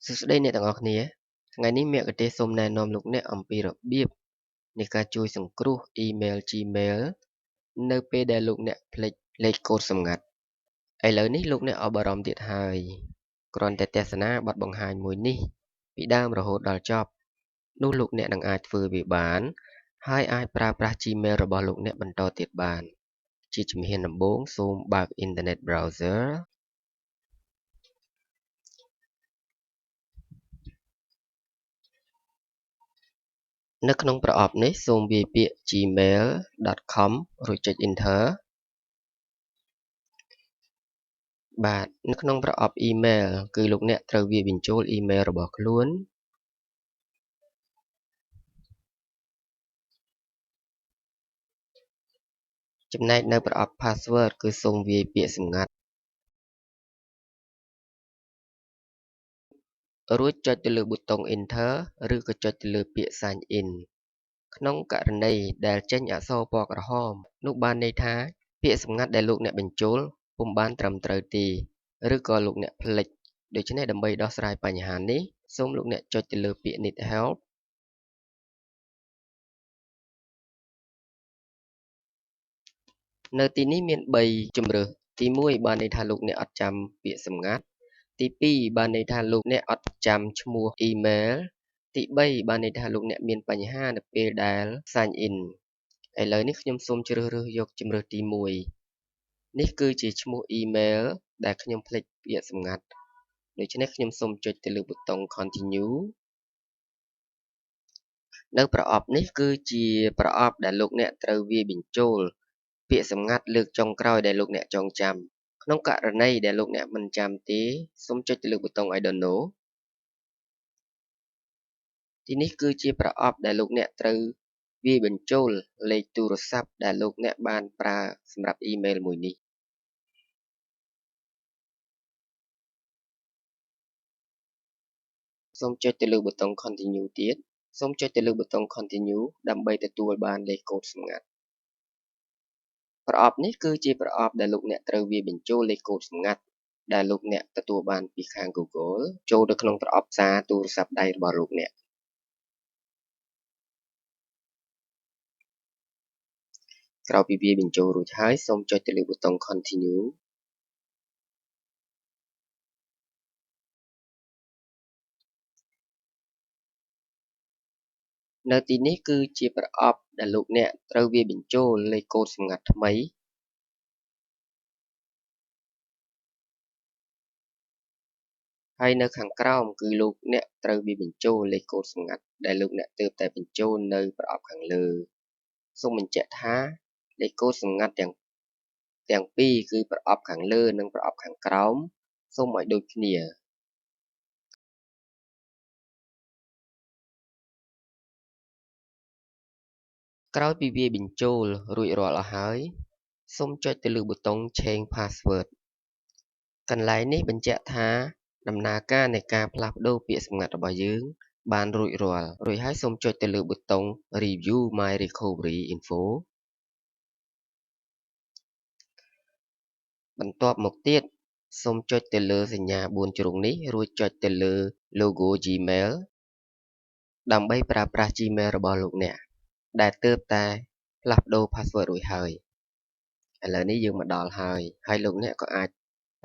សួស្តីអ្នកទាំងអស់គ្នាថ្ងៃនេះមគ្គុទ្ទេសក៍សូមណែនាំលោកអ្នកអំពីរបៀបនៃការជួយសង្គ្រោះអ៊ីមែល Gmail នៅពេលដែលលោកអ្នកភ្លេចលេខកូដសម្ងាត់ឥឡូវនេះលោកអ្នកអបអរំទៀតហើយគ្រាន់តែទស្សនាបទបង្ហាញមួយនេះពីដើមរហូតដល់ចប់នោះលោកអ្នកនឹងអាចធ្វើវាបានហើយអាចប្រើប្រាស់ Gmail របស់លោកអ្នកបន្តទៀតបានជាជំហានដំបូងសូមបើក Internet Browserនៅក្នុងប្រអប់នេះសូមវាយពាក្យ gmail.com រួចចុច Enter បាទនៅក្នុងប្រអប់ email គឺលោកអ្នកត្រូវវាយបញ្ចូល email របស់ខ្លួនចំណែកនៅប្រអប់ password គឺសូមវាយពាក្យសម្ងាត់រួចចុចទៅលើប៊ូតុង Enter ឬក៏ចុចទៅលើពាក្យ Sign in ក្នុងករណីដែលចេញអក្សរពណ៌ក្រហមនោះបានន័យថាពាក្យសម្ងាត់ដែលលោកអ្នកបញ្ចូលពុំបានត្រឹមត្រូវទេឬក៏លោកអ្នកភ្លេចដូច្នេះដើម្បីដោះស្រាយបញ្ហានេះសូមលោកអ្នកចុចទៅលើពាក្យ Need help នៅទីនេះមាន3ជម្រើសទី1បានន័យថាលោកអ្នកអត់ចាំពាក្យសម្ងាត់ទី2បានន័យថាលោកអ្នកអត់ចាំឈ្មោះ email ទី3បានន័យថាលោកអ្នកមានបញ្ហានៅពេលដែល sign in ឥឡូវនេះខ្ញុំសូមជ្រើសរើសយកជម្រើសទី1នេះគឺជាឈ្មោះ email ដែលខ្ញុំភ្លេចពាក្យសម្ងាត់ដូច្នេះខ្ញុំសូមចុចទៅលើប៊ូតុង continue នៅប្រអប់នេះគឺជាប្រអប់ដែលលោកអ្នកត្រូវវាយបញ្ចូលពាក្យសម្ងាត់លើកចុងក្រោយដែលលោកអ្នកចងចាំក្នុងករណីដែលលោកអ្នកមិនចាំទេសូមចុចទៅលើប៊ូតុង I don't know ទីនេះគឺជាប្រអប់ដែលលោកអ្នកត្រូវវាយបញ្ចូលលេខទូរស័ព្ទដែលលោកអ្នកបានប្រើសម្រាប់ email មួយនេះសូមចុចទៅលើប៊ូតុង continue ទៀតសូមចុចទៅលើប៊ូតុង continue ដើម្បីទទួលបានលេខកូដសម្ងាត់ប្រអប់នេះគឺជាប្រអប់ដែលលោកអ្នកត្រូវវាយបញ្ចូលលេខកូដសម្ងាត់ដែលលោកអ្នកទទួលបានពីខាង Google ចូលទៅក្នុងប្រអប់សារទូរស័ព្ទដៃរបស់លោកអ្នកក្រោយពីវាយបញ្ចូលរួចហើយសូមចុចទៅលើប៊ូតុង continue នៅទីនេះគឺជាប្រអប់ដែលលោកអ្នកត្រូវវាយបញ្ចូលលេខកូដសម្ងាត់ថ្មីហើយនៅខាងក្រោមគឺលោកអ្នកត្រូវវាយបញ្ចូលលេខកូដសម្ងាត់ដែលលោកអ្នកទើបតែបញ្ចូលនៅប្រអប់ខាងលើសូមបញ្ជាក់ថាលេខកូដសម្ងាត់ទាំងពីរគឺប្រអប់ខាងលើនិងប្រអប់ខាងក្រោមសូមឲ្យដូចគ្នាក្រោយពីវាយបញ្ចូលរួចរាល់អស់ហើយសូមចុចទៅលើប៊ូតុង Change Password កន្លែងនេះបញ្ជាក់ថាដំណើរការនៃការផ្លាស់ប្ដូរពាក្យសម្ងាត់របស់យើងបានរួចរាល់រួចហើយសូមចុចទៅលើប៊ូតុង Review My Recovery Info បន្ទាប់មកទៀតសូមចុចទៅលើសញ្ញា4ជ្រុងនេះរួចចុចទៅលើ logo Gmail ដើម្បីប្រើប្រាស់ Gmail របស់លោកអ្នកដែលទើបតែផ្លាស់ប្ដូរ password រួចហើយឥឡូវនេះយើងមកដល់ហើយលោកអ្នកក៏អាច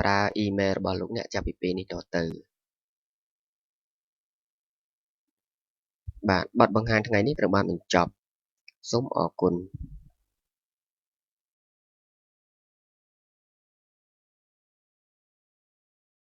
ប្រើ email របស់លោកអ្នកចាប់ពីពេលនេះតទៅបាទបទបង្ហាញថ្ងៃនេះត្រូវបានបញ្ចប់សូមអរគុណ